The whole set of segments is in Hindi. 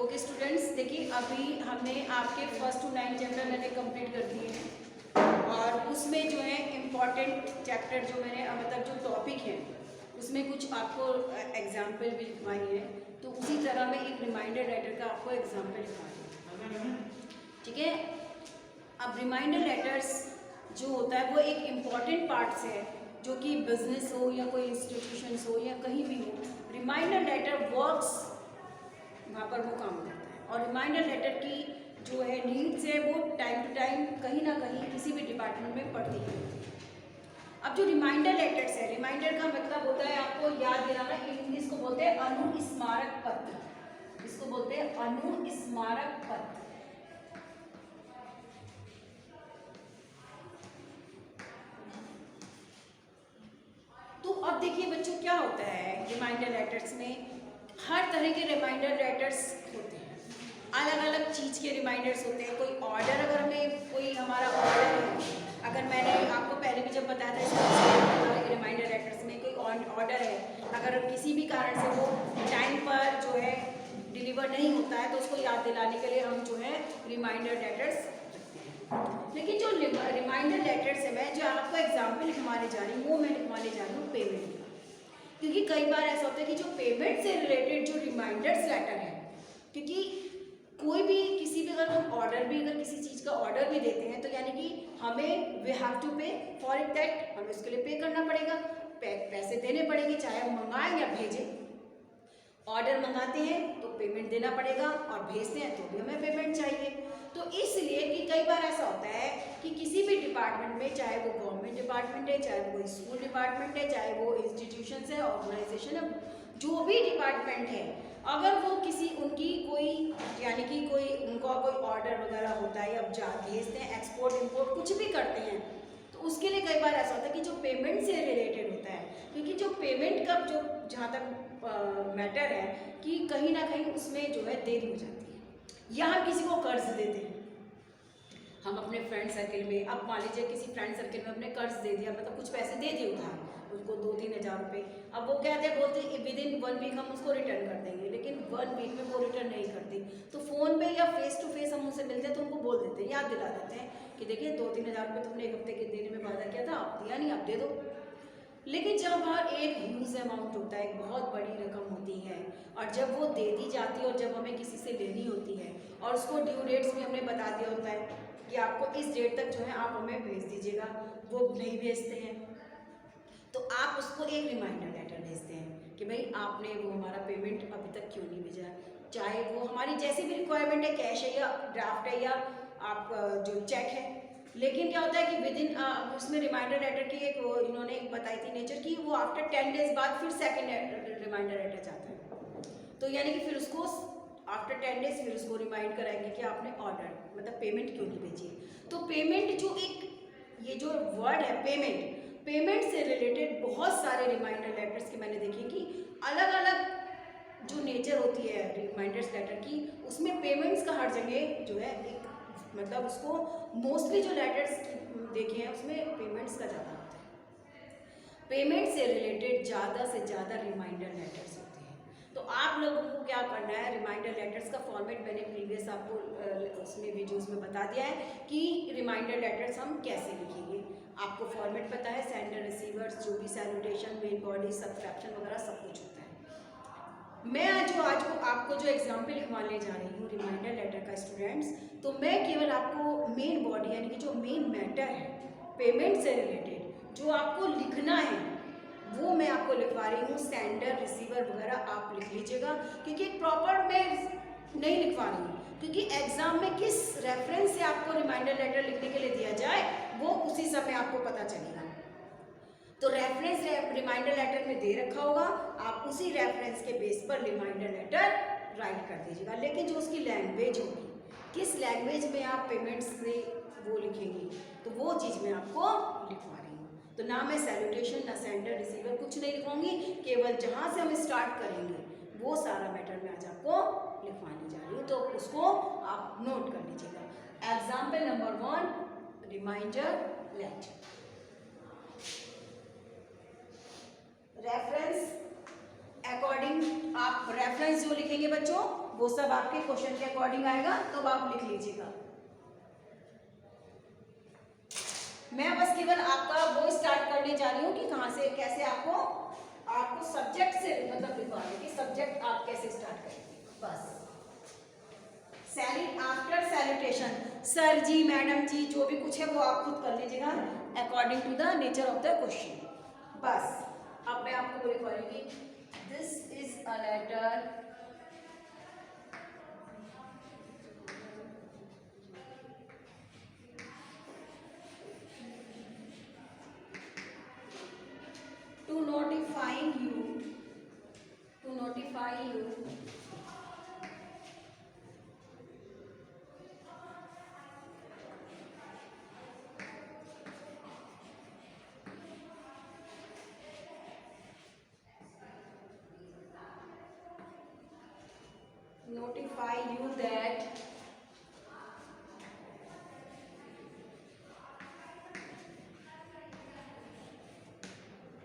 ओके स्टूडेंट्स, देखिए अभी हमने आपके फर्स्ट टू 9 चैप्टर मैंने कंप्लीट कर दिए हैं और उसमें जो है इम्पॉर्टेंट चैप्टर जो मैंने मतलब जो टॉपिक है उसमें कुछ आपको एग्जाम्पल भी लिखवाई है। तो उसी तरह मैं एक रिमाइंडर लेटर का आपको एग्जाम्पल लिखवा रही हूँ, ठीक है। अब रिमाइंडर लेटर्स जो होता है वो एक इम्पॉर्टेंट पार्ट्स है, जो कि बिजनेस हो या कोई इंस्टीट्यूशंस हो या कहीं भी हो, रिमाइंडर लेटर वर्क्स वहाँ पर वो काम करता है। और रिमाइंडर लेटर की जो है नीड्स है वो टाइम टू टाइम कहीं ना कहीं किसी भी डिपार्टमेंट में पड़ती है। अब जो रिमाइंडर लेटर्स है, रिमाइंडर का मतलब होता है आपको याद दिलाना, इसको बोलते हैं अनुस्मारक पत्र, इसको बोलते हैं अनुस्मारक पत्र। तो अब देखिए बच्चों क्या होता है रिमाइंडर लेटर्स में, हर तरह के रिमाइंडर लेटर्स होते हैं, अलग अलग चीज़ के रिमाइंडर्स होते हैं। कोई ऑर्डर, अगर हमें कोई हमारा ऑर्डर है, अगर मैंने आपको पहले भी जब बताया था इसका रिमाइंडर लेटर्स में कोई ऑर्डर है, अगर किसी भी कारण से वो टाइम पर जो है डिलीवर नहीं होता है तो उसको याद दिलाने के लिए हम जो है रिमाइंडर लेटर्स रखते हैं। लेकिन जो रिमाइंडर लेटर्स है, मैं जो आपको एग्जाम्पल लिखवाने जा रही हूँ वो मैं लिखवाने जा रही हूँ पेमेंट का, क्योंकि कई बार ऐसा होता है कि जो पेमेंट से रिलेटेड जो रिमाइंडर्स लेटर है, क्योंकि कोई भी किसी भी अगर हम ऑर्डर भी अगर किसी चीज़ का ऑर्डर भी देते हैं तो यानी कि हमें वी हैव टू पे फॉर इट, दैट हमें उसके लिए पे करना पड़ेगा, पैसे देने पड़ेंगे, चाहे हम मंगाएं या भेजें। ऑर्डर मंगाते हैं तो पेमेंट देना पड़ेगा और भेजते हैं तो भी हमें पेमेंट चाहिए। तो इसलिए कि कई बार ऐसा होता है कि किसी भी डिपार्टमेंट में, चाहे वो गवर्नमेंट डिपार्टमेंट है, चाहे वो स्कूल डिपार्टमेंट है, चाहे वो इंस्टीट्यूशन है, ऑर्गेनाइजेशन है, जो भी डिपार्टमेंट है, अगर वो किसी उनकी कोई यानी कि कोई उनका कोई ऑर्डर वगैरह होता है या जा भेजते हैं, एक्सपोर्ट इम्पोर्ट कुछ भी करते हैं, तो उसके लिए कई बार ऐसा होता है कि जो पेमेंट से रिलेटेड होता है, क्योंकि जो पेमेंट का जो जहाँ तक मैटर है कि कहीं ना कहीं उसमें जो है देरी हो जाती है, या हम किसी को कर्ज देते हैं, हम अपने फ्रेंड सर्किल में, अब मान लीजिए किसी फ्रेंड सर्किल में अपने कर्ज दे दिया, मतलब कुछ पैसे दे दिए उधार उसको 2-3 हज़ार रुपये, अब वो कहते हैं बोलते हैं विद इन 1 वीक हम उसको रिटर्न कर देंगे, लेकिन 1 वीक में वो रिटर्न नहीं करती, तो फ़ोन पे या फेस टू फेस हम उनसे मिलते हैं तो उनको बोल देते हैं, याद दिला देते हैं कि देखिए 2-3 हज़ार रुपये तुमने एक हफ्ते के देने में वादा किया था, आप दिया नहीं, आप दे दो। लेकिन जब वहाँ एक ह्यूज अमाउंट होता है, एक बहुत बड़ी रकम होती है, और जब वो दे दी जाती है और जब हमें किसी से लेनी होती है और उसको ड्यू डेट्स भी हमने बता दिया होता है कि आपको इस डेट तक जो है आप हमें भेज दीजिएगा, वो नहीं भेजते हैं, तो आप उसको एक रिमाइंडर लेटर भेजते हैं कि भाई आपने वो हमारा पेमेंट अभी तक क्यों नहीं भेजा, चाहे वो हमारी जैसी भी रिक्वायरमेंट है, कैश है या ड्राफ्ट है या आप जो चेक है। लेकिन क्या होता है कि विद इन उसमें रिमाइंडर लेटर की एक वो इन्होंने एक बताई थी नेचर की, वो आफ्टर 10 डेज बाद फिर सेकेंड रिमाइंडर लेटर जाता है, तो यानी कि फिर उसको आफ्टर 10 डेज फिर उसको रिमाइंड कराएंगे कि आपने ऑर्डर मतलब पेमेंट क्यों नहीं भेजी। तो पेमेंट जो एक ये जो वर्ड है पेमेंट, पेमेंट से रिलेटेड बहुत सारे रिमाइंडर लेटर्स की मैंने देखे कि अलग अलग जो नेचर होती है रिमाइंडर्स लेटर की, उसमें पेमेंट्स का हर जगह जो है एक मतलब उसको मोस्टली जो लेटर्स देखे हैं उसमें पेमेंट्स का ज़्यादा होता है, पेमेंट से रिलेटेड ज़्यादा से ज़्यादा रिमाइंडर लेटर्स होते हैं। तो आप लोगों को क्या करना है, रिमाइंडर लेटर्स का फॉर्मेट मैंने प्रीवियस आपको उसमें वीडियोस में बता दिया है कि रिमाइंडर लेटर्स हम कैसे लिखेंगे, आपको फॉर्मेट पता है, सेंडर रिसीवर्स, जो भी सैल्यूटेशन, मेन बॉडी, सब्सक्रिप्शन वगैरह सब कुछ होता है। मैं आज को आपको जो एग्जाम्पल लिखवाने जा रही हूँ रिमाइंडर लेटर का स्टूडेंट्स, तो मैं केवल आपको मेन बॉडी यानी कि जो मेन मैटर है पेमेंट से रिलेटेड जो आपको लिखना है वो मैं आपको लिखवा रही हूँ, सेंडर रिसीवर वगैरह आप लिख लीजिएगा, क्योंकि एक प्रॉपर मैं नहीं लिखवा रही हूँ, क्योंकि एग्जाम में किस रेफरेंस से आपको रिमाइंडर लेटर लिखने के लिए दिया जाए वो उसी समय आपको पता चलेगा। तो रेफरेंस रिमाइंडर लेटर में दे रखा होगा, आप उसी रेफरेंस के बेस पर रिमाइंडर लेटर राइट कर दीजिएगा, लेकिन जो उसकी लैंग्वेज होगी, किस लैंग्वेज में आप पेमेंट्स से वो लिखेंगी, तो वो चीज़ मैं आपको लिखवा रही हूँ। तो ना मैं सैल्यूटेशन, ना सेंडर रिसीवर कुछ नहीं लिखवाऊंगी, केवल जहाँ से हम स्टार्ट करेंगे वो सारा मैटर मैं आज आपको लिखवाने जा रही हूँ, तो उसको आप नोट कर लीजिएगा। Example number 1 reminder letter. Reference according आप रेफरेंस साइंस जो लिखेंगे बच्चों वो सब आपके क्वेश्चन के अकॉर्डिंग आएगा, तो आप लिख लीजिएगा। मैं बस केवल आपका वो स्टार्ट करने जा रही हूँ कि कहाँ से कैसे आपको सब्जेक्ट से मतलब लिखवा दें कि सब्जेक्ट आप कैसे स्टार्ट करेंगे। बस after salutation, sir ji madam ji जो भी कुछ है वो आप खुद कर लीजिएगा according to the nature of the question. बस अब मैं आपको वो लिखवाऊंगी, this is a letter to notify you that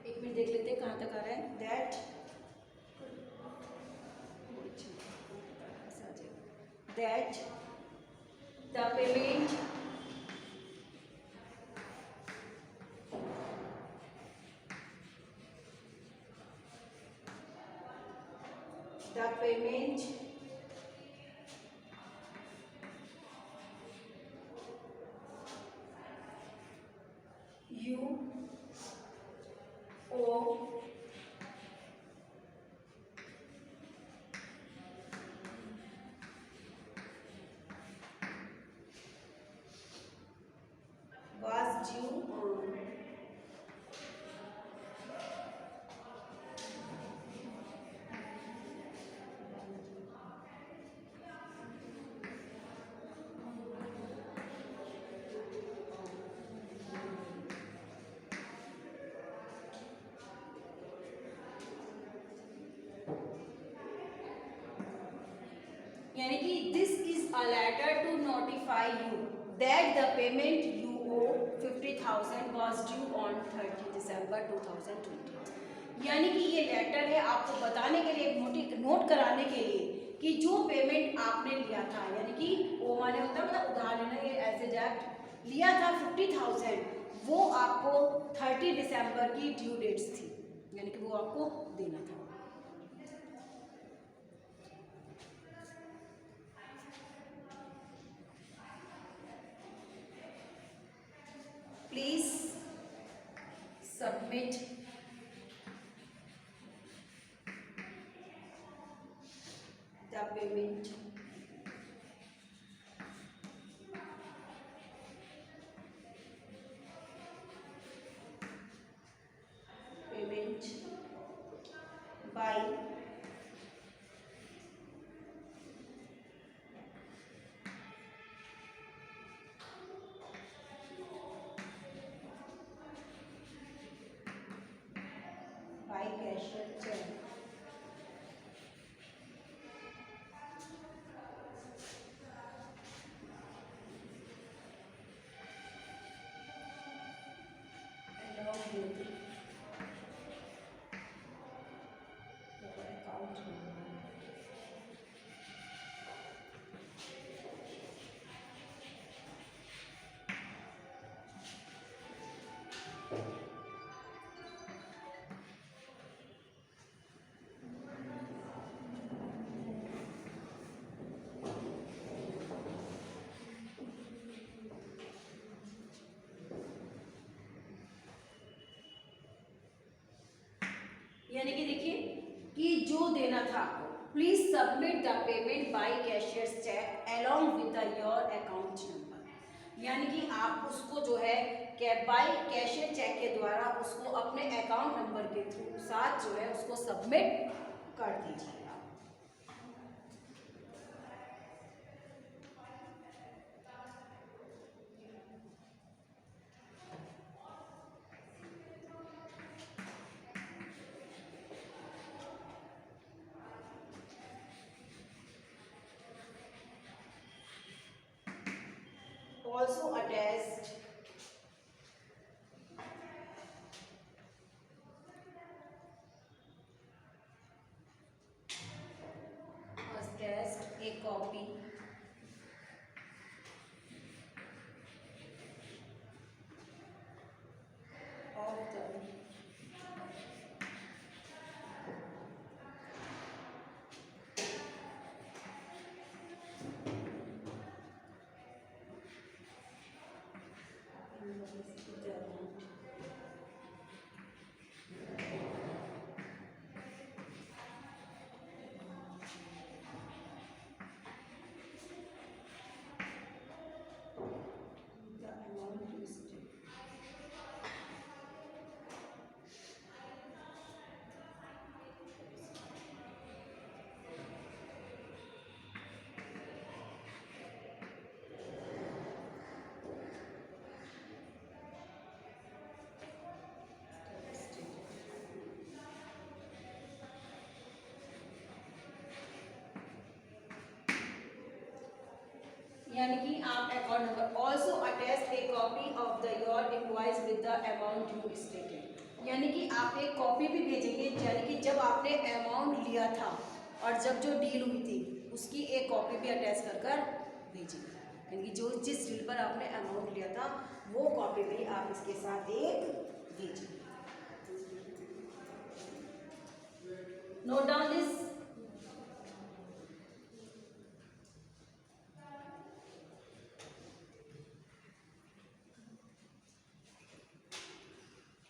एक मिनट देख लेते हैं कहाँ तक आ रहा है। that the payment you owe was due on यानी कि this is a letter to notify you that the payment you owe 50,000 was due on 30 December 2020। यानी कि ये लेटर है आपको बताने के लिए, एक नोट कराने के लिए कि जो पेमेंट आपने लिया था, यानी कि ओ माने होता मतलब उधार लेना, ये एज ए डेट लिया था 50,000, वो आपको 30 दिसंबर की ड्यू डेट्स थी, यानी कि वो आपको देना था। Please submit the payment by cashier check. Along with the account number. यानी कि देखिए कि जो देना था आपको, please submit the payment by cashier's check along with your account number. यानी कि आप उसको जो है बाय कैशियर चेक के द्वारा उसको अपने अकाउंट नंबर के थ्रू साथ जो है उसको सबमिट कर दीजिए। Also attached copy of the यानी कि आप account number also attach A copy of the your invoice with the amount you stated, यानी कि आप एक कॉपी भी भेजेंगे, यानी कि जब आपने अमाउंट लिया था और जब जो डील हुई थी उसकी एक कॉपी भी अटैच कर कर भेजेंगे, यानी कि जो जिस डील पर आपने अमाउंट लिया था वो कॉपी भी आप इसके साथ एक भेजेंगे। Note down this.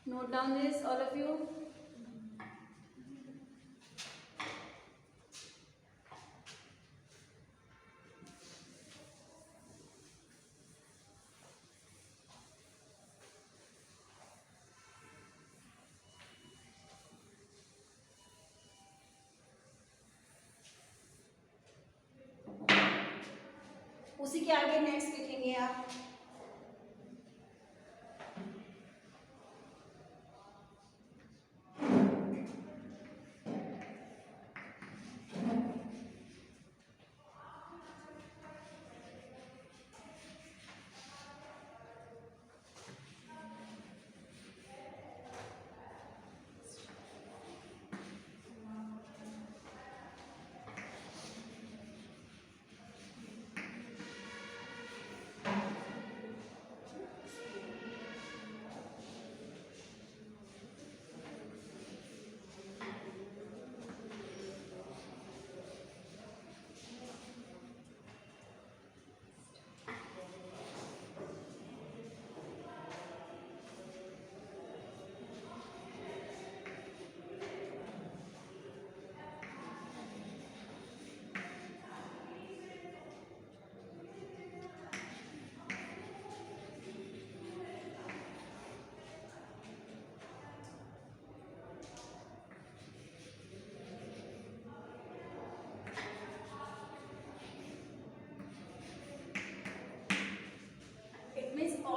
Note down this, all of you. उसी के आगे नेक्स्ट लिखेंगे आप।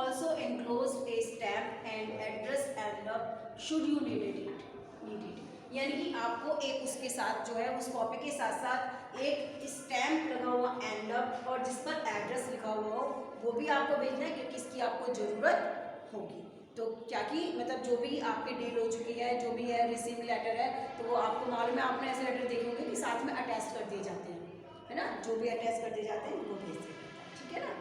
Also enclosed a stamp and address envelope should you need it, यानी कि आपको एक उसके साथ जो है उस कॉपी के साथ साथ एक स्टैम्प लगा हुआ एनवलप और जिस पर एड्रेस लिखा हुआ हो वो भी आपको भेजना है, क्योंकि इसकी आपको ज़रूरत होगी। तो क्या कि मतलब जो भी आपकी डील हो चुकी है, जो भी है रिसीव लेटर है, तो वो आपको मालूम है, आपने ऐसे लेटर देखे होंगे कि साथ में अटैच कर दिए जाते हैं, है ना, जो भी अटैच कर दिए जाते हैं वो भेज दिए जाते हैं, ठीक है ना।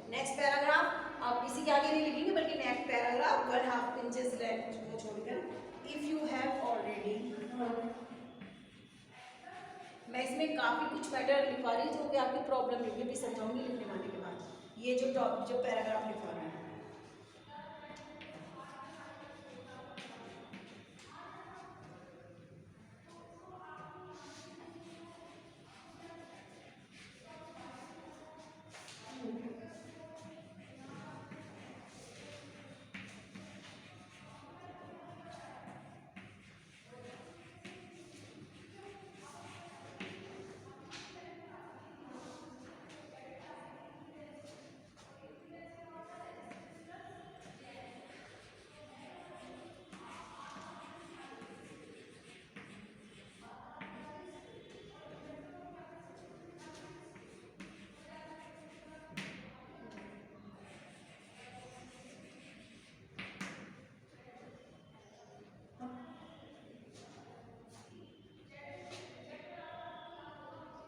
नेक्स्ट पैराग्राफ आप इसी के आगे नहीं लिखेंगे बल्कि नेक्स्ट पैराग्राफ 1/2 इंचेस लेंथ को छोड़कर, इफ यू हैव ऑलरेडी, मैं इसमें काफ़ी कुछ मैटर लिखवा रही हूँ जो कि आपकी प्रॉब्लम नहीं होगी, भी समझाऊंगी लिखने वाले के बाद। ये जो पैराग्राफ लिखवा रहा है,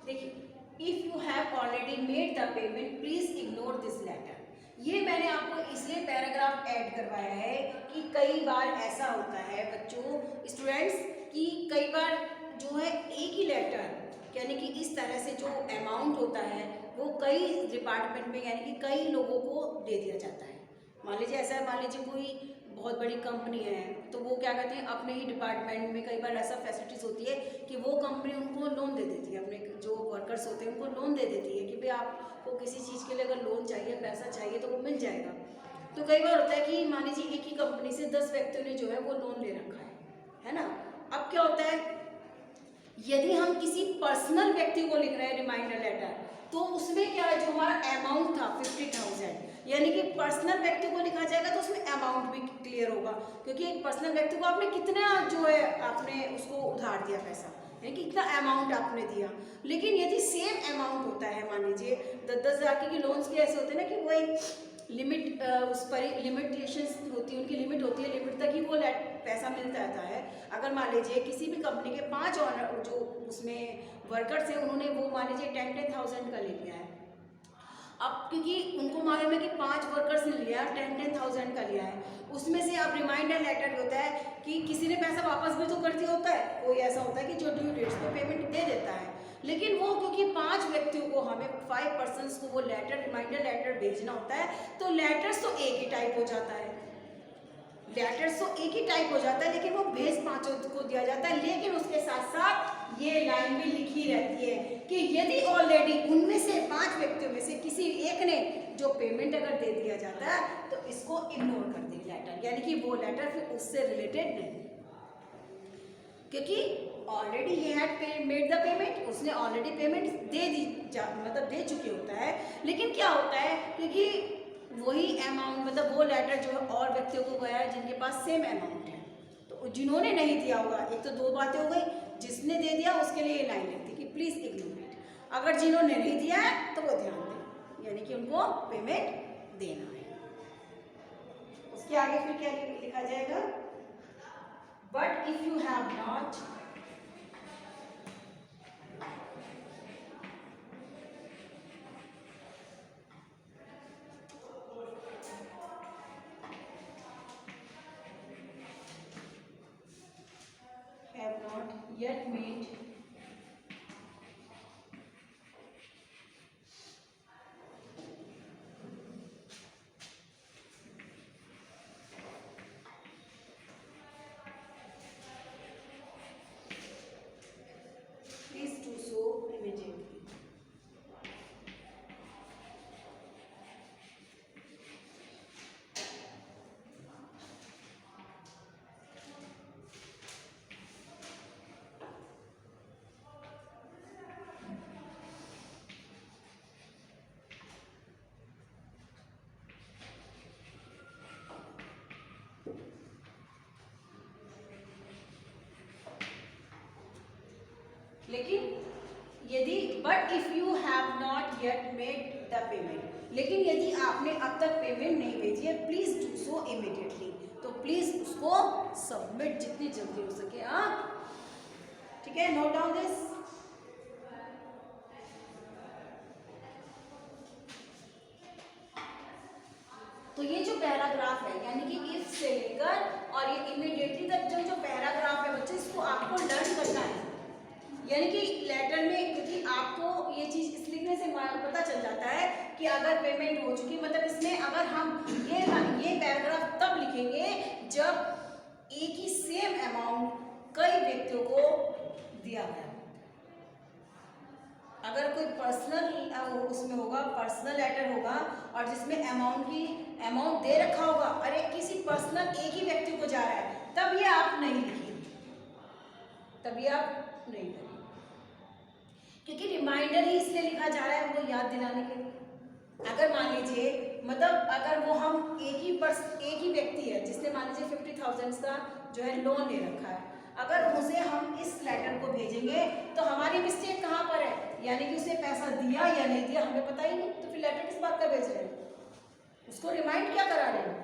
देखिए if you have already made the payment please ignore this letter. ये मैंने आपको इसलिए पैराग्राफ ऐड करवाया है कि कई बार ऐसा होता है बच्चों, स्टूडेंट्स, कि कई बार जो है एक ही लेटर, यानी कि इस तरह से जो अमाउंट होता है वो कई डिपार्टमेंट में यानी कि कई लोगों को दे दिया जाता है। मान लीजिए ऐसा है, मान लीजिए कोई बहुत बड़ी कंपनी है तो वो क्या कहते हैं, अपने ही डिपार्टमेंट में कई बार ऐसा फैसिलिटीज़ होती है कि वो कंपनी उनको लोन दे देती है, अपने जो वर्कर्स होते हैं उनको लोन दे देती है कि भाई आपको किसी चीज़ के लिए अगर लोन चाहिए, पैसा चाहिए तो वो मिल जाएगा। तो कई बार होता है कि मान लीजिए एक ही कंपनी से 10 व्यक्तियों ने जो है वो लोन ले रखा है ना। अब क्या होता है, यदि हम किसी पर्सनल व्यक्ति को लिख रहे हैं रिमाइंडर लेटर, तो उसमें क्या है, जो हमारा अमाउंट था 50,000, यानी कि पर्सनल व्यक्ति को लिखा जाएगा तो उसमें अमाउंट भी क्लियर होगा, क्योंकि एक पर्सनल व्यक्ति को आपने कितना जो है आपने उसको उधार दिया पैसा, यानी कि कितना अमाउंट आपने दिया। लेकिन यदि सेम अमाउंट होता है, मान लीजिए 10,000 की लोन्स के ऐसे होते हैं ना कि वो एक लिमिट, उस पर लिमिटेशंस होती है, उनकी लिमिट होती है, लिमिट तक ही वो पैसा मिलता रहता है। अगर मान लीजिए किसी भी कंपनी के 5 ऑनर जो उसमें वर्कर्स हैं उन्होंने वो मान लीजिए 10,000 का ले लिया है, अब क्योंकि उनको मालूम है कि 5 वर्कर्स ने लिया 10,000 का लिया है, उसमें से अब रिमाइंडर लेटर होता है कि किसी ने पैसा वापस भी तो कर दिया होता है, कोई ऐसा होता है कि जो ड्यू डेट्स पे पेमेंट दे देता है, लेकिन वो क्योंकि 5 व्यक्तियों को, हमें 5 पर्सन्स को वो लेटर, रिमाइंडर लेटर भेजना होता है, तो लेटर्स तो एक ही टाइप हो जाता है, लेटर्स तो एक ही टाइप हो जाता है, लेकिन वो भेज 5 को दिया जाता है। लेकिन उसके साथ साथ ये लाइन भी लिखी रहती है कि यदि ऑलरेडी उनमें से 5 व्यक्तियों में से किसी एक ने जो पेमेंट अगर दे दिया जाता है तो इसको इग्नोर कर दें लेटर, यानी कि वो लेटर फिर उससे रिलेटेड नहीं, क्योंकि already he had made the payment, उसने ऑलरेडी पेमेंट दे दी, मतलब दे चुके होता है। लेकिन क्या होता है, क्योंकि वही अमाउंट, मतलब वो लेटर जो है और व्यक्तियों को गया है जिनके पास सेम अमाउंट है, तो जिन्होंने नहीं दिया होगा, एक तो 2 बातें हो गई, जिसने दे दिया उसके लिए ये लाइन लिखती कि प्लीज इग्नोर इट, अगर जिन्होंने नहीं दिया है तो वो ध्यान दें, यानी कि उनको पेमेंट देना है। उसके आगे फिर क्या लिखा जाएगा, but if you have not yet made please do so immediately. लेकिन यदि but if you have not yet made the payment, लेकिन यदि आपने अब तक पेमेंट नहीं भेजी है, प्लीज डू सो इमीडिएटली, तो प्लीज उसको सबमिट जितनी जल्दी हो सके। हाँ ठीक है, नोट डाउन दिस। तो ये जो पैराग्राफ है, यानी कि इफ से लेकर और ये इमीडिएटली तक जो पैराग्राफ है बच्चे, इसको आपको लर्न करना है, यानी कि लेटर में, क्योंकि आपको ये चीज़ इस लिखने से पता चल जाता है कि अगर पेमेंट हो चुकी, मतलब इसमें अगर हम ये पैराग्राफ तब लिखेंगे जब एक ही सेम अमाउंट कई व्यक्तियों को दिया गया। अगर कोई पर्सनल उसमें होगा, पर्सनल लेटर होगा और जिसमें अमाउंट दे रखा होगा, अरे किसी पर्सनल एक ही व्यक्ति को जा रहा है, तब ये आप नहीं लिखिए, तब ये आप नहीं करिए, क्योंकि रिमाइंडर ही इसलिए लिखा जा रहा है उनको याद दिलाने के लिए। अगर मान लीजिए, मतलब अगर वो हम एक ही व्यक्ति है जिसने मान लीजिए 50,000 का जो है लोन ले रखा है, अगर उसे हम इस लेटर को भेजेंगे तो हमारी मिस्टेक कहाँ पर है, यानी कि उसने पैसा दिया या नहीं दिया हमें पता ही नहीं, तो फिर लेटर किस बात का भेज रहे हैं, उसको रिमाइंड क्या करा रहे हैं,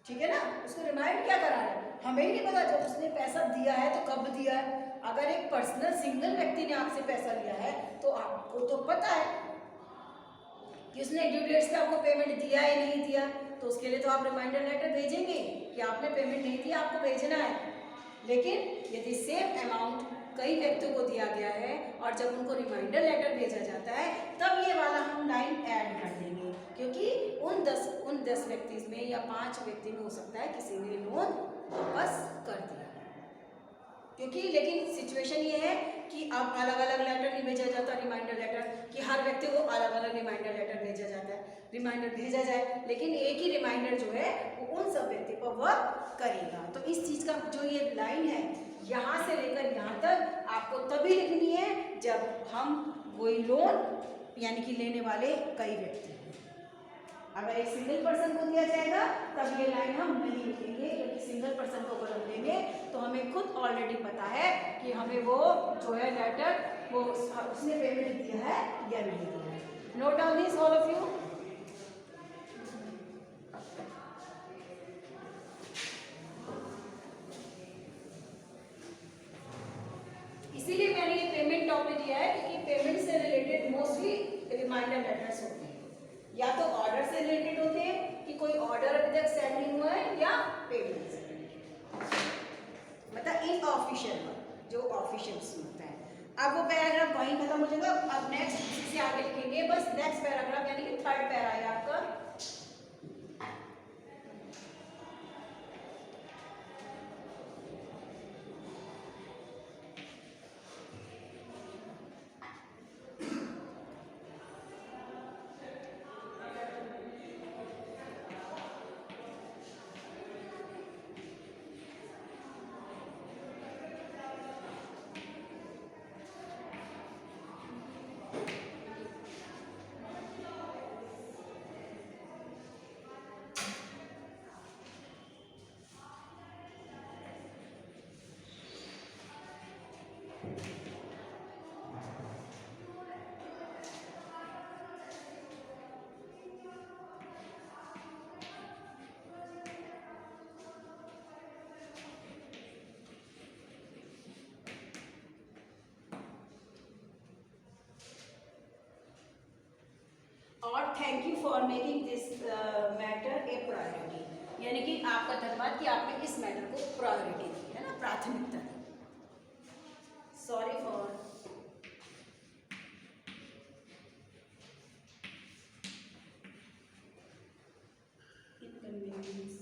ठीक है ना, उसको रिमाइंड क्या करा रहे हैं, हमें ही नहीं पता, जब उसने पैसा दिया है तो कब दिया है, अगर एक पर्सनल सिंगल व्यक्ति ने आपसे पैसा लिया है तो आपको तो पता है कि उसने ड्यू डेट्स पे आपको पेमेंट दिया या नहीं दिया, तो उसके लिए तो आप रिमाइंडर लेटर भेजेंगे कि आपने पेमेंट नहीं दिया, आपको भेजना है। लेकिन यदि सेम अमाउंट कई व्यक्तियों को दिया गया है और जब उनको रिमाइंडर लेटर भेजा जाता है तब ये वाला हम लाइन ऐड कर देंगे, क्योंकि उन 10 व्यक्ति में या 5 व्यक्ति में हो सकता है किसी ने लोन वापस कर दिया, क्योंकि लेकिन सिचुएशन ये है कि अब अलग अलग लेटर नहीं भेजा जाता, रिमाइंडर लेटर कि हर व्यक्ति को अलग अलग रिमाइंडर लेटर भेजा जाता है, रिमाइंडर भेजा जाए लेकिन एक ही रिमाइंडर जो है वो उन सब व्यक्ति पर वर्क करेगा। तो इस चीज़ का जो ये लाइन है यहाँ से लेकर यहाँ तक आपको तभी लिखनी है जब हम कोई लोन यानी कि लेने वाले कई व्यक्ति हैं। अगर एक सिंगल पर्सन को दिया जाएगा तब ये लाइन हम नहीं लिखेंगे, क्योंकि सिंगल पर्सन को अगर हम देंगे तो हमें खुद ऑलरेडी पता है कि हमें वो जो है लेटर वो उसने पेमेंट दिया है या नहीं दिया है। Note down this all of you. इसीलिए मैंने ये पेमेंट टॉपिक दिया है, क्योंकि पेमेंट से रिलेटेड मोस्टली रिमाइंडर लेटर्स होते हैं, या तो ऑर्डर से रिलेटेड होते हैं कि कोई ऑर्डर अभी तक सेंड नहीं हुआ है, या पेमेंट से रिलेटेड मतलब इनऑफिशियल जो ऑफिशियल होता है। अब वो पैराग्राफ वहीं खत्म हो जाएगा, अब नेक्स्ट इसी से आगे लिखेंगे बस नेक्स्ट पैराग्राफ यानी कि थर्ड पैरा है आपका। और thank you for making this matter A priority, यानी कि आपका धन्यवाद कि आपने इस मैटर को प्रायोरिटी दी है ना, प्राथमिकता दी। Sorry for inconvenience.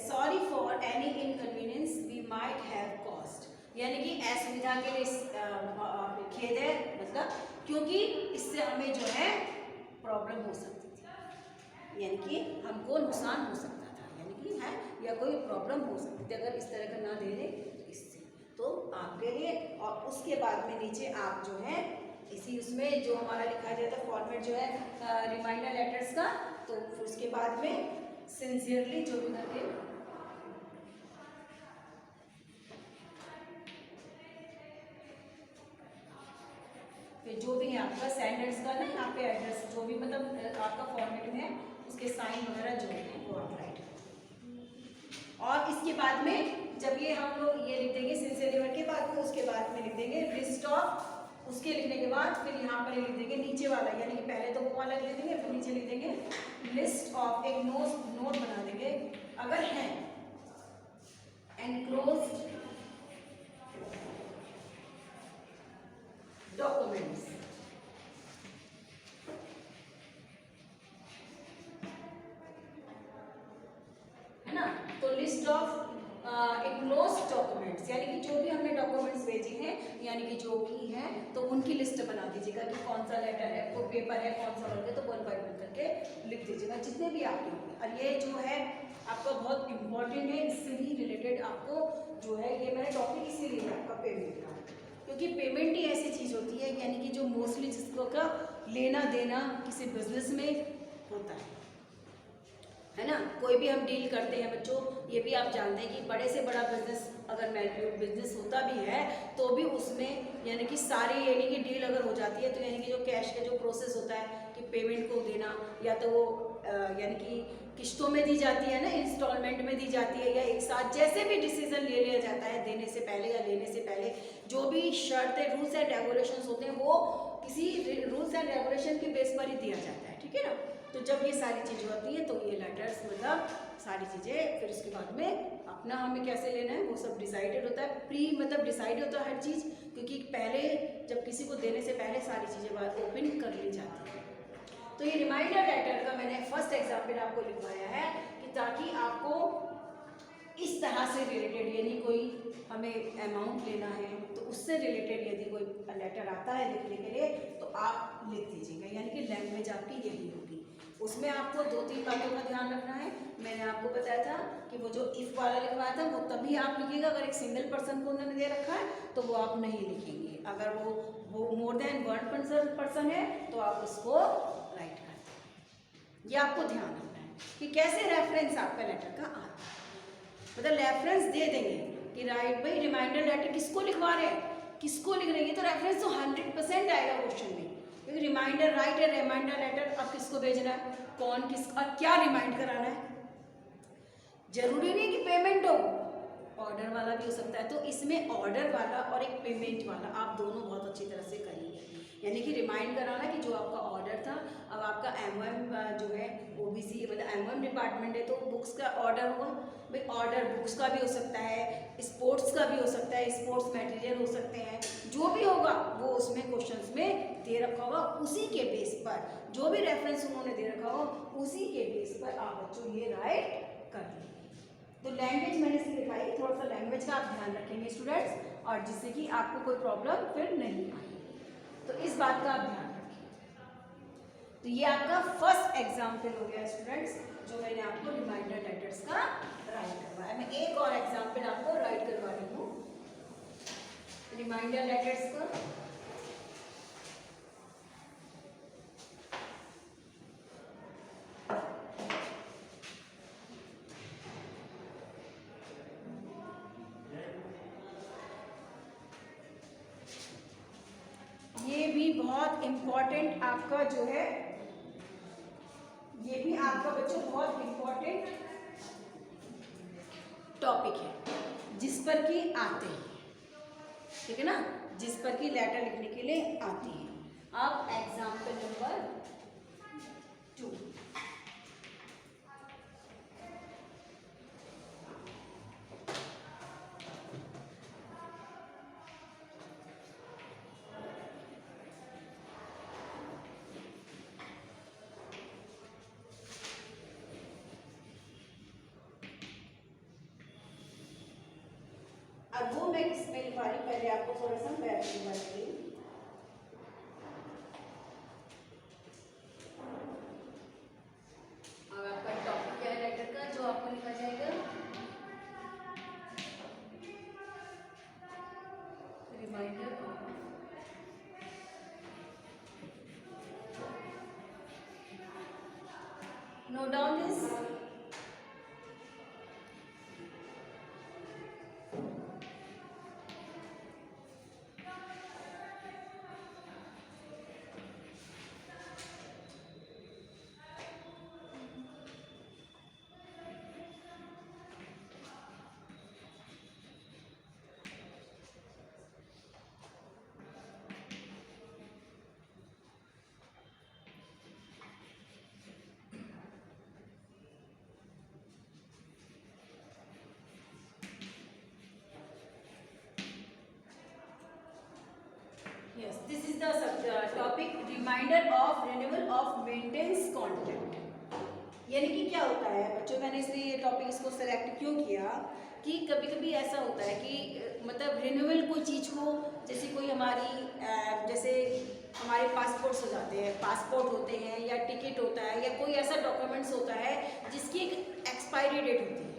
Sorry for any inconvenience we might have cost, यानी कि असुविधा के लिए खेद है, मतलब क्योंकि इससे हमें जो है प्रॉब्लम हो सकती थी, यानी कि हमको नुकसान हो सकता था, यानी कि है या कोई प्रॉब्लम हो सकती थी अगर इस तरह का ना दे दे इससे, तो आपके लिए। और उसके बाद में नीचे आप जो है इसी उसमें जो हमारा लिखा जाता है फॉर्मेट जो है रिमाइंडर लेटर्स का, तो उसके बाद में सिंसियरली जो भी करके फिर जो भी है आपका सेंडर्स का ना यहाँ पे एड्रेस जो भी मतलब आपका फॉर्मेट में है उसके साइन वगैरह जो है वो आप राइट। और इसके बाद में जब ये हम लोग ये लिख देंगे सिंसियरली के बाद में, उसके बाद में लिख देंगे लिस्ट ऑफ, उसके लिखने के बाद फिर यहाँ पर लिख देंगे नीचे वाला, यानी कि पहले तो वो वाला लिख देंगे फिर नीचे लिख देंगे लिस्ट ऑफ, एक नोट बना देंगे अगर है एनक्लोज्ड डॉक्यूमेंट्स, है ना। तो लिस्ट ऑफ एनक्लोज्ड डॉक्यूमेंट्स यानी कि जो भी हमने डॉक्यूमेंट्स भेजे हैं यानी कि जो भी हैं तो उनकी लिस्ट बना दीजिएगा कि कौन सा लेटर है, वो पेपर है, कौन सा वर्क है, तो 1 by 1 करके लिख दीजिएगा जितने भी आपके होंगे। और ये जो है आपका बहुत इम्पोर्टेंट है, इससे ही रिलेटेड आपको जो है ये मैंने टॉपिक पेमेंट का, क्योंकि पेमेंट ही ऐसी चीज़ होती है यानी कि जो मोस्टली जिसको का लेना देना किसी बिजनेस में होता है ना। कोई भी हम डील करते हैं बच्चों, ये भी आप जानते हैं कि बड़े से बड़ा बिजनेस अगर मैल्यूट बिजनेस होता भी है तो भी उसमें यानी कि सारी यानी कि डील अगर हो जाती है तो यानी कि जो कैश का जो प्रोसेस होता है कि पेमेंट को देना, या तो वो यानी कि किस्तों में दी जाती है ना, इंस्टॉलमेंट में दी जाती है, या एक साथ, जैसे भी डिसीजन ले लिया जाता है देने से पहले या लेने से पहले, जो भी शर्तें रूल्स एंड रेगुलेशंस होते हैं वो किसी रूल्स एंड रेगुलेशन के बेस पर ही दिया जाता है, ठीक है ना। तो जब ये सारी चीज़ें होती हैं तो ये लेटर्स मतलब सारी चीज़ें, फिर उसके बाद में अपना हमें कैसे लेना है वो सब डिसाइडेड होता है, प्री मतलब डिसाइड होता है हर चीज़, क्योंकि पहले जब किसी को देने से पहले सारी चीज़ें बाहर ओपन कर ली जाती है। तो ये रिमाइंडर लेटर का मैंने फर्स्ट एग्जाम्पल आपको लिखवाया है कि ताकि आपको इस तरह से रिलेटेड यानी कोई हमें अमाउंट लेना है तो उससे रिलेटेड यदि कोई लेटर आता है लिखने के लिए तो आप लिख दीजिएगा, यानी कि लैंग्वेज आपकी यही होगी। उसमें आपको 2-3 बातों का ध्यान रखना है। मैंने आपको बताया था कि वो जो इफ़ वाला लिखवाया था वो तभी आप लिखिएगा अगर एक सिंगल पर्सन को उन्होंने दे रखा है तो वो आप नहीं लिखेंगे। अगर वो मोर देन 1 पर्सन है तो आप उसको राइट कर दें। ये आपको ध्यान रखना है कि कैसे रेफरेंस आपका लेटर का आता है, मतलब रेफरेंस दे देंगे कि राइट भाई रिमाइंडर लेटर किसको लिखवा रहे हैं, किसको लिख रहे हैं, तो रेफरेंस तो 100% आएगा क्वेश्चन में, क्योंकि रिमाइंडर राइट है, रिमाइंडर लेटर अब किसको भेजना है, कौन किस और क्या रिमाइंड कराना है। जरूरी नहीं कि पेमेंट हो, ऑर्डर वाला भी हो सकता है। तो इसमें ऑर्डर वाला और एक पेमेंट वाला आप दोनों बहुत अच्छी तरह से करेंगे, यानी कि रिमाइंड कराना कि जो आपका ऑर्डर था, अब आपका एमओएम जो है ओबीसी मतलब एमओएम डिपार्टमेंट है तो बुक्स का ऑर्डर होगा भाई, ऑर्डर बुक्स का भी हो सकता है, स्पोर्ट्स का भी हो सकता है, स्पोर्ट्स मटेरियल हो सकते हैं, जो भी होगा वो उसमें क्वेश्चंस में दे रखा होगा, उसी के बेस पर जो भी रेफरेंस उन्होंने दे रखा होगा उसी के बेस पर आप बच्चों ये राइट कर लेंगे। तो लैंग्वेज मैंने सिखाई, थोड़ा सा लैंग्वेज का आप ध्यान रखेंगे स्टूडेंट्स, और जिससे कि आपको कोई प्रॉब्लम फिर नहीं आएगी, तो इस बात का आप ध्यान रखें। तो ये आपका फर्स्ट एग्जाम्पल हो गया स्टूडेंट्स, जो मैंने आपको रिमाइंडर लेटर्स का राइट करवाया। मैं एक और एग्जाम्पल आपको राइट करवा रही हूँ रिमाइंडर लेटर्स का। ये भी बहुत इम्पोर्टेंट आपका जो है, ये भी आपका बच्चों बहुत इम्पोर्टेंट टॉपिक है जिस पर कि आते हैं, ठीक है ना, जिस पर कि लेटर लिखने के लिए आती है। अब एग्जाम्पल नंबर 2, अब वो मैं किसमें लिखा रही हूँ, पहले आपको थोड़ा सा बैठ लिखा रही हूँ। अब आपका टॉपिक क्या है लेटर का जो आपको लिखा जाएगा, reminder. Note down this. Yes, this is the topic reminder of renewal of maintenance contract। यानी कि क्या होता है बच्चों, मैंने इसलिए ये टॉपिक इसको सेलेक्ट क्यों किया कि कभी कभी ऐसा होता है कि मतलब रिन्यूअल कोई चीज़ को, जैसे कोई हमारी जैसे हमारे पासपोर्ट्स हो जाते हैं, पासपोर्ट होते हैं या टिकट होता है या कोई ऐसा डॉक्यूमेंट्स होता है जिसकी एक एक्सपायरी डेट होती है,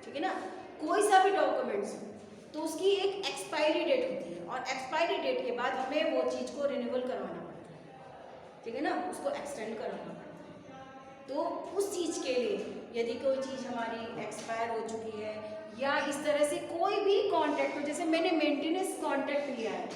ठीक है ना, कोई सा भी डॉक्यूमेंट्स हो तो उसकी एक एक्सपायरी डेट होती है और एक्सपायरी डेट के बाद हमें वो चीज़ को रिन्यूअल करवाना पड़ता है, ठीक है ना, उसको एक्सटेंड कराना पड़ता है। तो उस चीज़ के लिए यदि कोई चीज़ हमारी एक्सपायर हो चुकी है या इस तरह से कोई भी कॉन्ट्रैक्ट हो, जैसे मैंने मेंटेनेंस कॉन्ट्रैक्ट लिया है,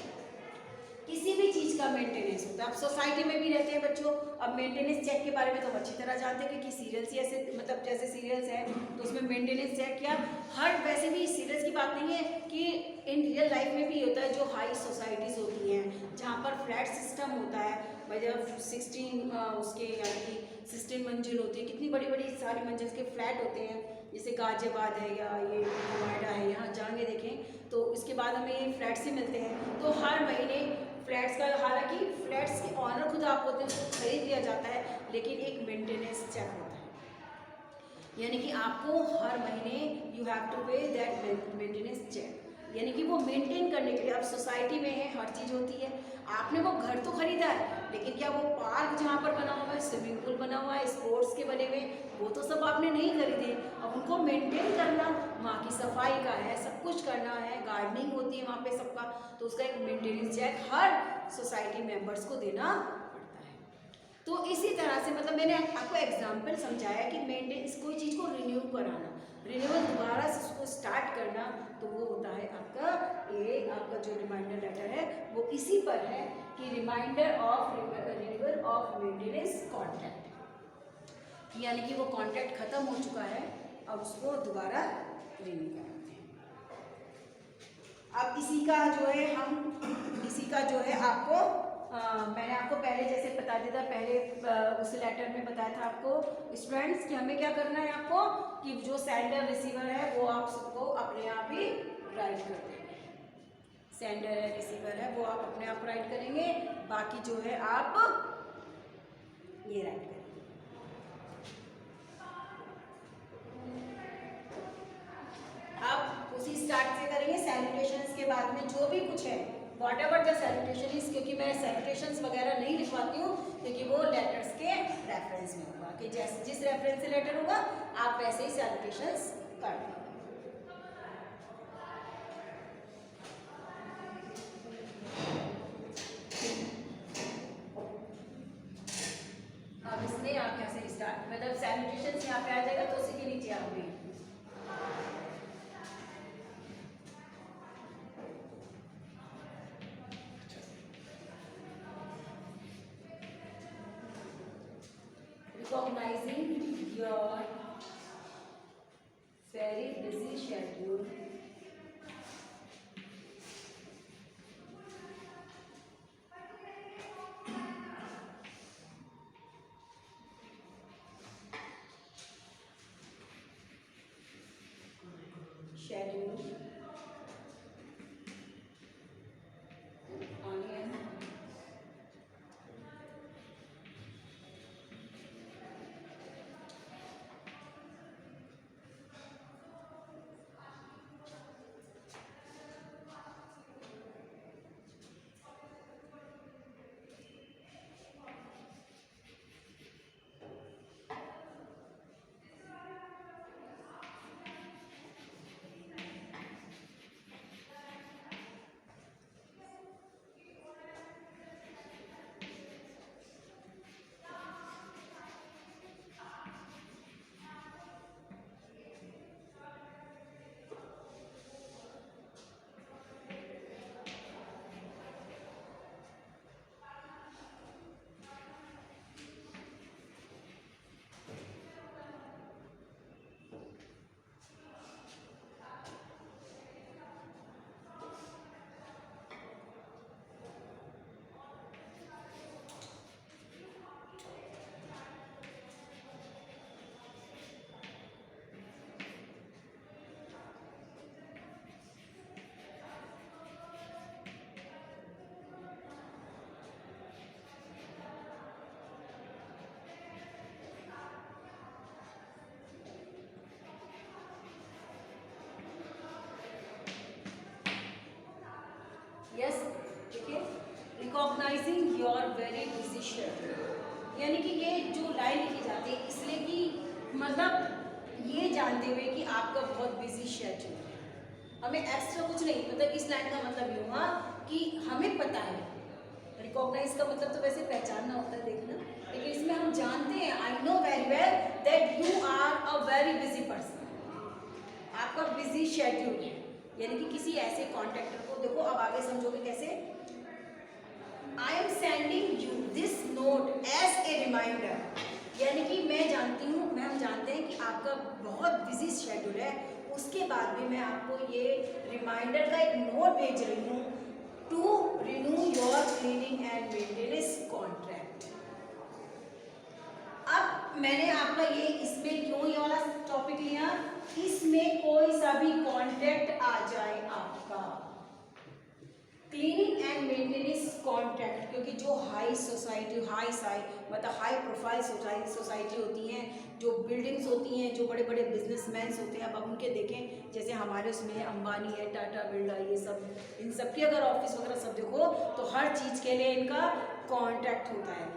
किसी भी चीज़ का मेंटेनेंस होता है। अब सोसाइटी में भी रहते हैं बच्चों, अब मेंटेनेंस चेक के बारे में तो हम अच्छी तरह जानते हैं कि सीरियल्स ही ऐसे, मतलब जैसे सीरियल्स हैं तो उसमें मेंटेनेंस चेक किया। हर वैसे भी सीरियल्स की बात नहीं है कि इन रियल लाइफ में भी होता है, जो हाई सोसाइटीज़ होती हैं जहाँ पर फ्लैट सिस्टम होता है, मतलब 16 उसके यानी कि 16 मंजिल होती है, कितनी बड़ी बड़ी सारी मंजिल के फ्लैट होते हैं, जैसे गाजियाबाद है या ये नोएडा है, यहाँ जाएंगे देखें तो इसके बाद हमें ये फ्लैट्स ही मिलते हैं। तो हर महीने फ्लैट्स का, हालांकि फ्लैट्स के ऑनर खुद आप होते हैं, खरीद लिया जाता है, लेकिन एक मेंटेनेंस चेक होता है, यानी कि आपको हर महीने यू हैव टू पे दैट मेंटेनेंस चेक, यानी कि वो मेंटेन करने के लिए। अब सोसाइटी में है, हर चीज़ होती है, आपने वो घर तो खरीदा है, लेकिन क्या वो पार्क जहाँ पर बना हुआ है, स्विमिंग पूल बना हुआ है, स्पोर्ट्स के बने हुए, वो तो सब आपने नहीं खरीदे। अब उनको मेंटेन करना, वहाँ की सफाई का है, सब कुछ करना है, गार्डनिंग होती है वहाँ पे सबका, तो उसका एक मेंटेनेंस चेक हर सोसाइटी मेंबर्स को देना पड़ता है। तो इसी तरह से, मतलब मैंने आपको एग्जांपल समझाया कि मेंटेनेंस, कोई चीज़ को रिन्यू कराना, रिन्यूअल दोबारा से उसको स्टार्ट करना, तो वो होता है आपका ये, आपका जो रिमाइंडर लेटर है वो इसी पर है कि reminder of renewal of maintenance contract, यानी कि वो कॉन्ट्रैक्ट खत्म हो चुका है, अब उसको दोबारा रिन्यू कराते हैं। अब इसी का जो है आपको मैंने आपको पहले जैसे बता दिया था, पहले उस लेटर में बताया था आपको स्टूडेंट्स कि हमें क्या करना है, आपको कि जो सेंडर रिसीवर है वो आप सबको अपने आप ही राइट कर देंगे। सेंडर है, रिसीवर है, वो आप अपने आप राइट करेंगे, बाकी जो है आप ये राइट करेंगे। अब उसी स्टार्ट से करेंगे, सैल्यूटेशंस के बाद में जो भी कुछ है, what ever the salutation is, क्योंकि मैं सैल्यूटेशंस वगैरह नहीं लिखवाती हूँ, क्योंकि वो लेटर्स के रेफरेंस में होगा, कि जैसे जिस रेफरेंस से लेटर होगा आप वैसे ही सैल्यूटेशंस कर देंगे। अब इसमें आप यहाँ से स्टार्ट, मतलब सैल्यूटेशंस यहाँ पे आ जाएगा तो उसी के नीचे आओगे। Recognizing your very busy schedule, onion, yes, ठीक है। Recognising your very busy schedule, यानी कि ये जो लाइन लिखी जाती है इसलिए कि मतलब ये जानते हुए कि आपका बहुत बिजी शेड्यूल है, हमें एक्स्ट्रा कुछ नहीं, मतलब इस लाइन का मतलब ये हुआ कि हमें पता है, रिकॉग्नाइज का मतलब तो वैसे पहचानना होता है, देखना, लेकिन इसमें हम जानते हैं, I know very well that you are a very busy person, आपका बिजी शेड्यूल है, यानी कि किसी ऐसे कॉन्ट्रैक्टर को, देखो अब आगे समझोगे कैसे, I am sending you this note as a reminder, यानी कि मैं जानती हूँ, हम जानते हैं कि आपका बहुत बिजी शेड्यूल है, उसके बाद भी मैं आपको ये रिमाइंडर का एक नोट भेज रही हूँ to renew your cleaning and maintenance contract. अब मैंने आपका ये इसमें क्यों ये वाला टॉपिक लिया, इसमें कोई सा भी कॉन्ट्रैक्ट आ जाए आपका, क्लीनिंग एंड मेंटेनेंस कॉन्ट्रैक्ट, क्योंकि जो हाई सोसाइटी, मतलब हाई प्रोफाइल सोसाइटी होती हैं, जो बिल्डिंग्स होती हैं, जो बड़े बड़े बिजनेसमैन होते हैं, अब आप उनके देखें, जैसे हमारे उसमें अंबानी है, टाटा बिरला, ये सब, इन सब की अगर ऑफिस वगैरह सब देखो तो हर चीज़ के लिए इनका कॉन्ट्रैक्ट होता है।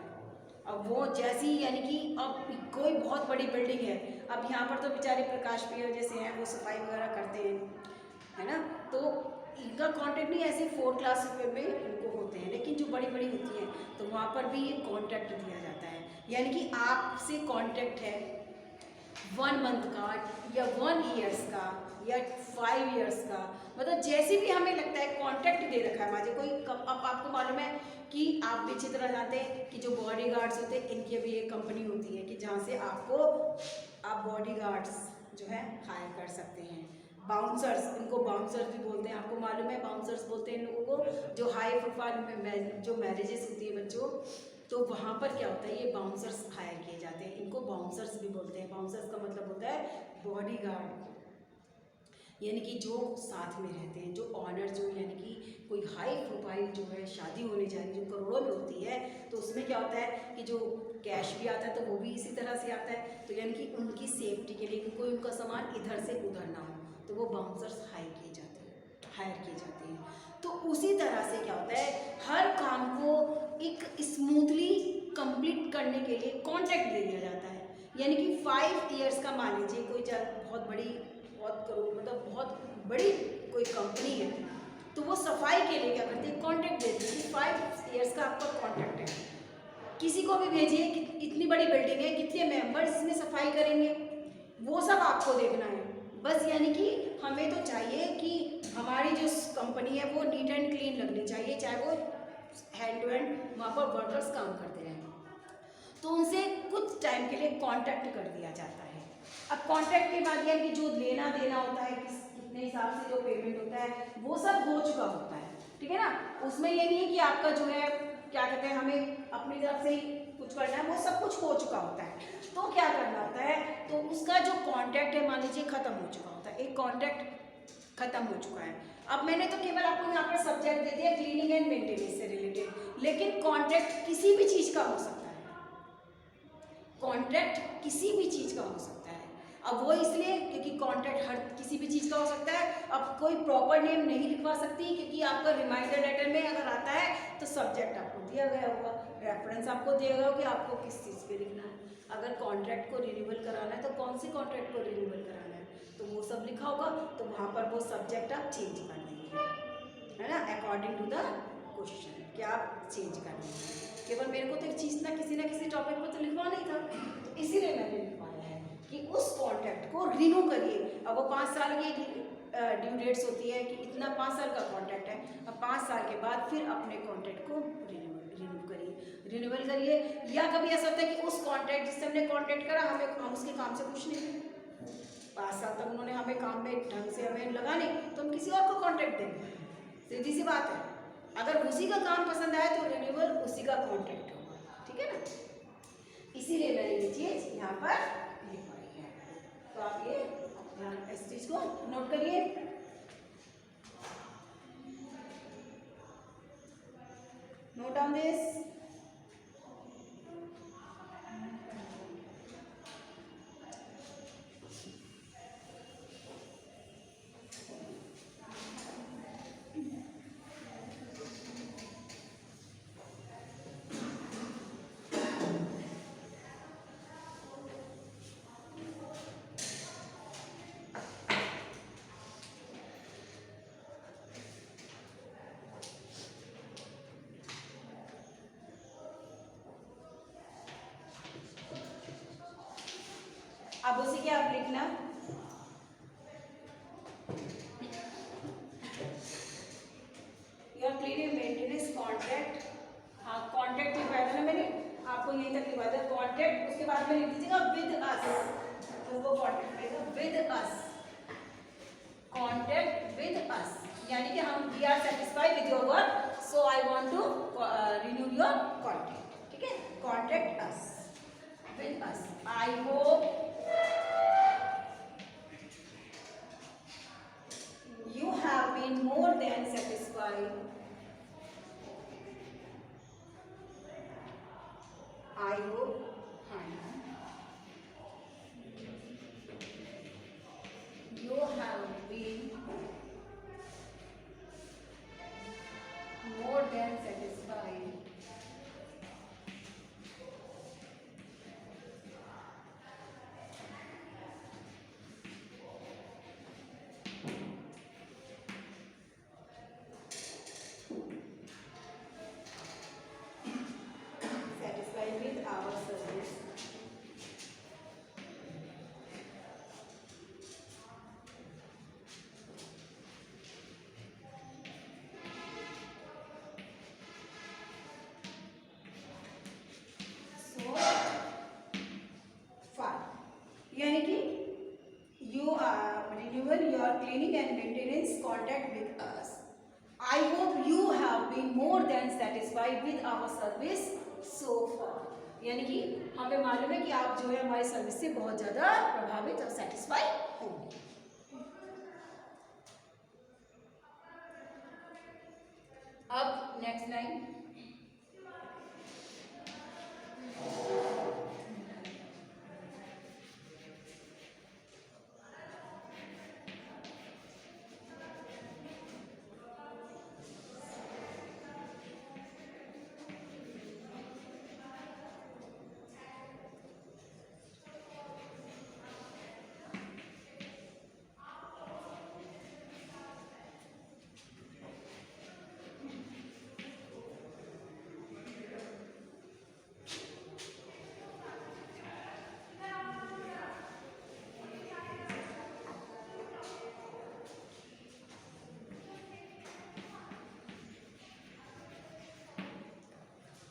अब वो जैसी, यानी कि अब कोई बहुत बड़ी बिल्डिंग है, अब यहाँ पर तो बेचारे प्रकाश भैया जैसे हैं वो सफाई वगैरह करते हैं, है ना, तो इनका कॉन्ट्रैक्ट नहीं, ऐसे 4 क्लास में इनको होते हैं, लेकिन जो बड़ी बड़ी होती हैं तो वहाँ पर भी ये कॉन्ट्रैक्ट दिया जाता है, यानी कि आपसे कॉन्ट्रैक्ट है 1 मंथ का या 1 ईयर्स का या 5 ईयर्स का, मतलब जैसे भी हमें लगता है कॉन्ट्रैक्ट दे रखा है मुझे कोई, अब आपको मालूम है कि आप भी अच्छी तरह जानते हैं कि जो बॉडी गार्ड्स होते हैं इनकी भी एक कंपनी होती है कि जहाँ से आप बॉडी गार्ड्स जो है हायर कर सकते हैं, बाउंसर्स, इनको बाउंसर्स भी बोलते हैं, आपको मालूम है बाउंसर्स बोलते हैं इन लोगों को, जो हाई प्रोफाइल में जो मैरिजेस होती है बच्चों, तो वहाँ पर क्या होता है, ये बाउंसर्स हायर किए जाते हैं, इनको बाउंसर्स भी बोलते हैं। बाउंसर्स का मतलब होता है बॉडी गार्ड, यानी कि जो साथ में रहते हैं, जो ऑनर, जो यानी कि कोई हाई प्रोफाइल जो है शादी होने जा रही है जो करोड़ों में होती है, तो उसमें क्या होता है कि जो कैश भी आता है तो वो भी इसी तरह से आता है, तो यानी कि उनकी सेफ्टी के लिए कि कोई उनका सामान इधर से उधर ना हो, तो वो बाउंसर्स हायर किए जाते हैं। तो उसी तरह से क्या होता है, हर काम को एक स्मूथली कंप्लीट करने के लिए कॉन्ट्रैक्ट दे दिया जाता है, यानी कि 5 ईयर्स का, मान लीजिए कोई बहुत बड़ी, बहुत करोड़, मतलब बहुत बड़ी कोई कंपनी है, तो वो सफाई के लिए क्या करती है, कॉन्ट्रैक्ट देती है कि 5 ईयर्स का आपका कॉन्ट्रैक्ट है, किसी को भी भेजिए कि इतनी बड़ी बिल्डिंग है, कितने मेंबर्स इसमें सफाई करेंगे, वो सब आपको देखना है बस, यानी कि हमें तो चाहिए कि हमारी जो कंपनी है वो नीट एंड क्लीन लगनी चाहिए, चाहे वो हैंड टू हैंड वहाँ पर वर्कर्स काम करते रहें, तो उनसे कुछ टाइम के लिए कॉन्ट्रैक्ट कर दिया जाता है। अब कॉन्ट्रैक्ट के बाद यानी कि जो लेना देना होता है, कितने हिसाब से जो पेमेंट होता है वो सब हो चुका होता है, ठीक है ना, उसमें ये नहीं है कि आपका जो है क्या कहते हैं हमें अपनी तरफ से ही कुछ करना है, वो सब कुछ हो चुका होता है, तो क्या करना होता है, तो उसका जो कॉन्ट्रैक्ट है मान लीजिए खत्म हो चुका होता है, एक कॉन्ट्रैक्ट खत्म हो चुका है, अब मैंने तो केवल आपको यहाँ पर सब्जेक्ट दे दिया क्लीनिंग एंड मेंटेनेंस से रिलेटेड, लेकिन कॉन्ट्रैक्ट किसी भी चीज़ का हो सकता है, कॉन्ट्रैक्ट किसी भी चीज़ का हो सकता है, अब वो इसलिए क्योंकि कॉन्ट्रैक्ट हर किसी भी चीज़ का हो सकता है, अब कोई प्रॉपर नेम नहीं लिखवा सकती क्योंकि आपका रिमाइंडर लेटर में अगर आता है तो सब्जेक्ट आपको दिया गया होगा, रेफरेंस आपको दिया गया होगा कि आपको किस चीज़ पे लिखना है, अगर कॉन्ट्रैक्ट को रिन्यूअल कराना है तो कौन सी कॉन्ट्रैक्ट को रिन्यूअल कराना है, तो वो सब लिखा होगा, तो वहाँ पर वो सब्जेक्ट आप चेंज कर देंगे, है ना, अकॉर्डिंग टू द क्वेश्चन, क्या आप चेंज कर देंगे, केवल मेरे को तो एक चीज़ ना किसी टॉपिक पर तो लिखवा नहीं था, तो इसीलिए मैंने लिखवाया है कि उस कॉन्ट्रैक्ट को रिन्यू करिए, अब वो 5 साल की ड्यू डेट्स होती है कि इतना 5 साल का कॉन्ट्रैक्ट है, अब 5 साल के बाद फिर अपने कॉन्ट्रैक्ट को रिन्यूअल करिए, या कभी ऐसा होता है कि उस कॉन्ट्रैक्ट जिससे हमने कॉन्ट्रैक्ट करा हम उसके काम से खुश नहीं, 5 साल तक उन्होंने हमें काम में ढंग से हमें लगा नहीं, तो हम किसी और को कॉन्ट्रैक्ट देंगे, सीधी सी बात है, अगर उसी का काम पसंद आए तो रिन्यूअल उसी का कॉन्ट्रैक्ट होगा, ठीक है ना, इसीलिए मैंने ये चीज़ यहाँ पर लिखवाई है, तो आप ये इस चीज़ को नोट करिए, नोट डाउन दिस, ठीक है, आप लिखना योर क्लीनिंग मेंटेनेंस कॉन्ट्रैक्ट। हाँ, कॉन्ट्रैक्ट लिखवाया था ना मैंने, आपको यहीं तक लिखवाया था कॉन्ट्रैक्ट, उसके बाद में लिख दीजिएगा विद अस, तो वो कॉन्ट्रैक्ट रहेगा with us, contract with us, यानी कि हम we are satisfied with your work, so I want to renew your contract. ठीक है, contract us with us, I hope you have been more than satisfied, I hope you have been more than satisfied with our service, so far, यानी कि you are renewal your cleaning and maintenance contract with us. I hope you have been more than satisfied with our service so far. यानी कि हमें मालूम है कि आप जो है हमारी सर्विस से बहुत ज़्यादा प्रभावित और सेटिस्फाइड होंगे। अब next line,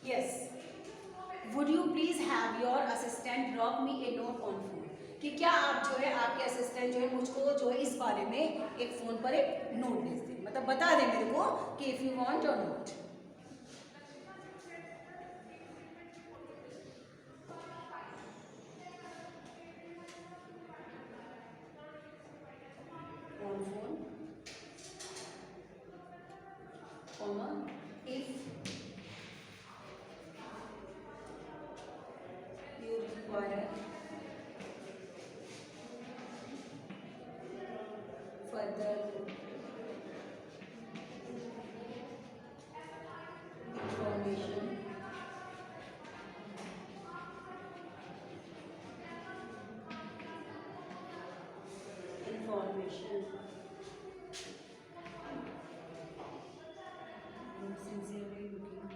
yes, would you please have your assistant drop me a note on phone, कि क्या आप जो है आपके असिस्टेंट जो है मुझको जो है इस बारे में एक फ़ोन पर एक नोट भेज दें, मतलब बता दें मेरे को कि इफ़ यू वांट और note. On phone, comma, if you require further information, I'm sincerely looking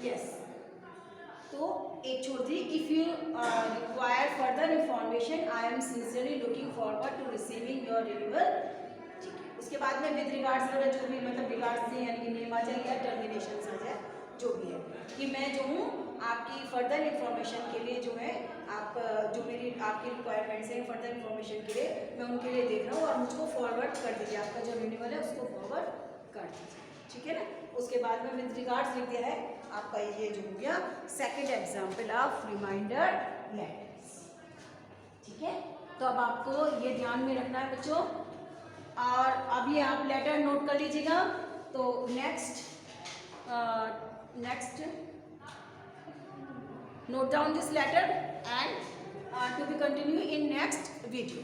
yes, तो एक छोड़ दी, if you require further information I am sincerely looking forward to receiving your renewal. ठीक है, उसके बाद में विद रिगार्ड्स वगैरह जो भी मतलब रिगार्ड्स से यानी कि नेम आ जाए या टर्मिनेशन आ जाए, जो भी है, कि मैं जो हूँ आपकी फर्दर इंफॉर्मेशन के लिए जो है आप जो मेरी आपकी रिक्वायरमेंट्स हैं फर्दर इंफॉर्मेशन के लिए मैं उनके लिए देख रहा हूँ और मुझको फॉरवर्ड कर दीजिए, आपका जो रिन्यूअल है उसको फॉरवर्ड कर दीजिए। ठीक है ना, उसके बाद में विद रिगार्ड्स लिख दिया है आपका, ये जो हो गया second example of reminder letters. ठीक है, तो अब आपको ये ध्यान में रखना है बच्चों। और अभी आप लेटर नोट कर लीजिएगा। तो next note down this letter and to be continue in next video.